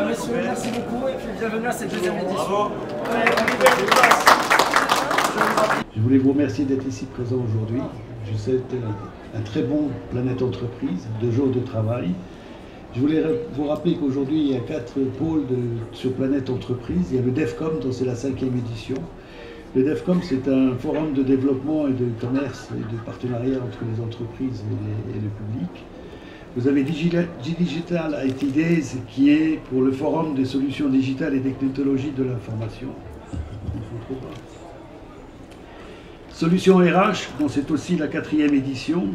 Messieurs, merci beaucoup et puis bienvenue à cette deuxième édition. Je voulais vous remercier d'être ici présent aujourd'hui. Je sais que c'était un très bon Planète Entreprise, 2 jours de travail. Je voulais vous rappeler qu'aujourd'hui, il y a 4 pôles sur Planète Entreprise. Il y a le DEFCOM, dont c'est la 5e édition. Le DEFCOM, c'est un forum de développement et de commerce et de partenariat entre les entreprises et le public. Vous avez Digital IT Days, qui est pour le forum des solutions digitales et des technologies de l'information. Solutions RH, dont c'est aussi la 4e édition,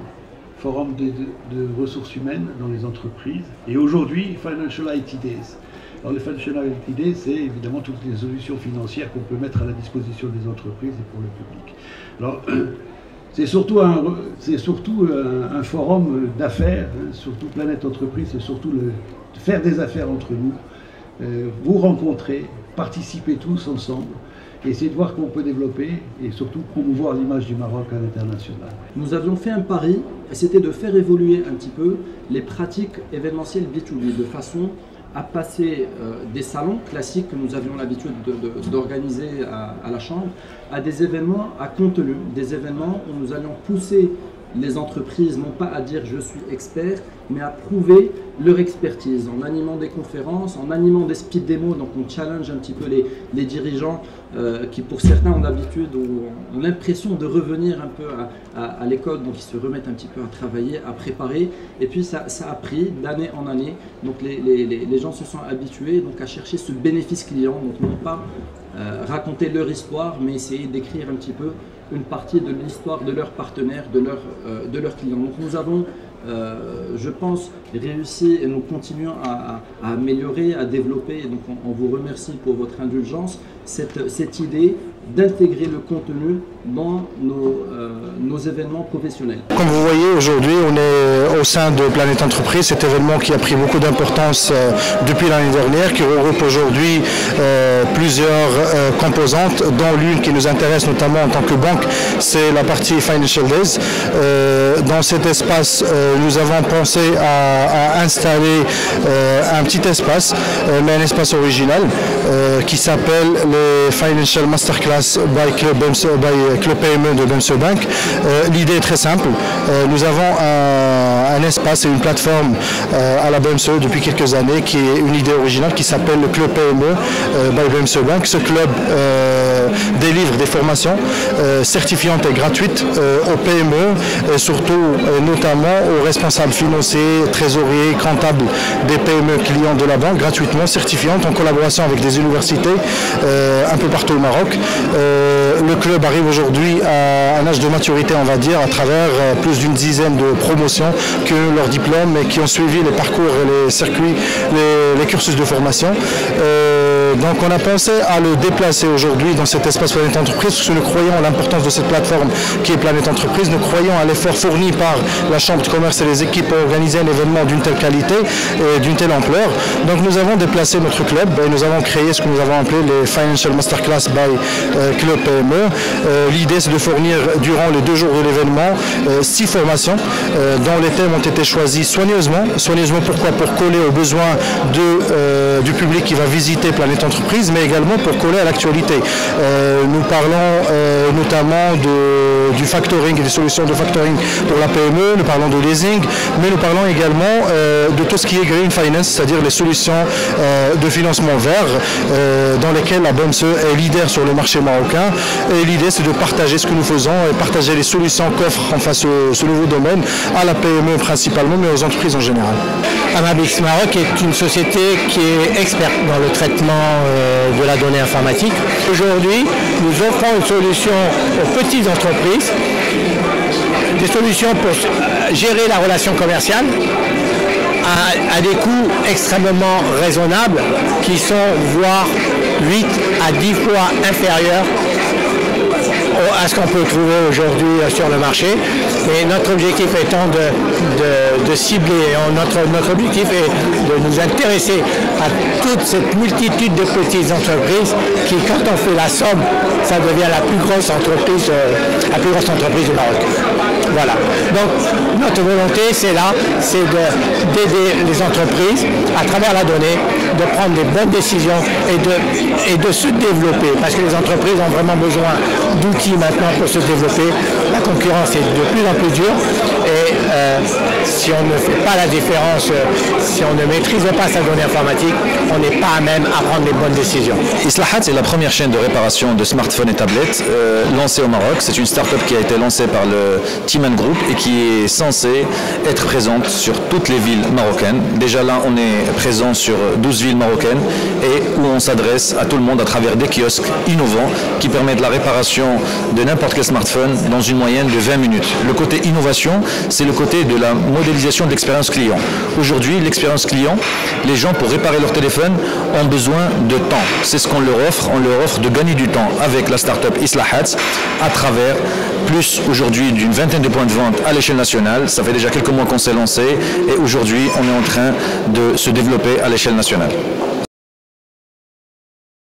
forum de ressources humaines dans les entreprises. Et aujourd'hui, Financial IT Days. Alors le Financial IT Days, c'est évidemment toutes les solutions financières qu'on peut mettre à la disposition des entreprises et pour le public. Alors, c'est surtout un forum d'affaires, hein, surtout Planète Entreprise, c'est surtout faire des affaires entre nous, vous rencontrer, participer tous ensemble, et essayer de voir comment on peut développer et surtout promouvoir l'image du Maroc à l'international. Nous avions fait un pari, et c'était de faire évoluer un petit peu les pratiques événementielles B2B, de façon à passer des salons classiques que nous avions l'habitude d'organiser à la Chambre, à des événements à contenu, des événements où nous allions pousser les entreprises, non pas à dire je suis expert, mais à prouver leur expertise en animant des conférences, en animant des speed démos. Donc on challenge un petit peu les dirigeants qui pour certains ont l'habitude ou ont l'impression de revenir un peu à l'école, donc ils se remettent un petit peu à travailler, à préparer, et puis ça a pris d'année en année. Donc les gens se sont habitués donc à chercher ce bénéfice client, donc non pas raconter leur histoire, mais essayer d'écrire un petit peu une partie de l'histoire de leurs partenaires, de leurs clients. Donc nous avons, je pense, réussi et nous continuons à améliorer, à développer. Donc on vous remercie pour votre indulgence, cette idée d'intégrer le contenu dans nos événements professionnels. Comme vous voyez, aujourd'hui, on est au sein de Planète Entreprise, cet événement qui a pris beaucoup d'importance depuis l'année dernière, qui regroupe aujourd'hui plusieurs composantes, dont l'une qui nous intéresse notamment en tant que banque, c'est la partie Financial Days. Dans cet espace, nous avons pensé à installer un petit espace, mais un espace original, qui s'appelle le Financial Masterclass by Club PME de BMSE Bank. L'idée est très simple. Nous avons un espace et une plateforme à la BMSE depuis quelques années qui est une idée originale qui s'appelle le Club PME by BMSE Bank. Ce club délivre des formations certifiantes et gratuites aux PME et surtout notamment aux responsables financiers, trésoriers, comptables des PME clients de la banque, gratuitement certifiantes en collaboration avec des universités un peu partout au Maroc. Le club arrive aujourd'hui à un âge de maturité, on va dire, à travers plus d'une dizaine de promotions qui ont leur diplôme et qui ont suivi les parcours et les circuits, les cursus de formation. Donc on a pensé à le déplacer aujourd'hui dans cet espace Planète Entreprise parce que nous croyons à l'importance de cette plateforme qui est Planète Entreprise. Nous croyons à l'effort fourni par la Chambre de commerce et les équipes pour organiser un événement d'une telle qualité et d'une telle ampleur. Donc nous avons déplacé notre club et nous avons créé ce que nous avons appelé les Financial Masterclass by Club PME. L'idée c'est de fournir durant les 2 jours de l'événement 6 formations dont les thèmes ont été choisis soigneusement. Soigneusement pourquoi? Pour coller aux besoins du public qui va visiter Planète Entreprise, mais également pour coller à l'actualité. Nous parlons notamment du factoring et des solutions de factoring pour la PME, nous parlons de leasing, mais nous parlons également de tout ce qui est green finance, c'est-à-dire les solutions de financement vert dans lesquelles la BMSE est leader sur le marché marocain. Et l'idée c'est de partager ce que nous faisons et partager les solutions qu'offre enfin ce nouveau domaine à la PME principalement, mais aux entreprises en général. Amabix Maroc est une société qui est experte dans le traitement de la donnée informatique. Aujourd'hui, nous offrons une solution aux petites entreprises, des solutions pour gérer la relation commerciale à des coûts extrêmement raisonnables qui sont voire 8 à 10 fois inférieurs à ce qu'on peut trouver aujourd'hui sur le marché. Et notre objectif étant de cibler, notre objectif est de nous intéresser à toute cette multitude de petites entreprises qui, quand on fait la somme, ça devient la plus grosse entreprise du Maroc. Voilà. Donc notre volonté, c'est là, c'est d'aider les entreprises à travers la donnée, de prendre des bonnes décisions et de se développer. Parce que les entreprises ont vraiment besoin d'outils maintenant pour se développer. La concurrence est de plus en plus dure et si on ne fait pas la différence, si on ne maîtrise pas sa donnée informatique, on n'est pas à même à prendre les bonnes décisions. Islahat est la première chaîne de réparation de smartphones et tablettes lancée au Maroc. C'est une start-up qui a été lancée par le Timan Group et qui est censée être présente sur toutes les villes marocaines. Déjà là, on est présent sur 12 villes marocaines et où on s'adresse à tout le monde à travers des kiosques innovants qui permettent la réparation de n'importe quel smartphone dans une moyenne de 20 minutes. Le côté innovation, c'est le côté de la modélisation de l'expérience client. Aujourd'hui, l'expérience client, les gens pour réparer leur téléphone ont besoin de temps. C'est ce qu'on leur offre. On leur offre de gagner du temps avec la start-up Islahat à travers plus aujourd'hui d'une vingtaine de points de vente à l'échelle nationale. Ça fait déjà quelques mois qu'on s'est lancé et aujourd'hui on est en train de se développer à l'échelle nationale.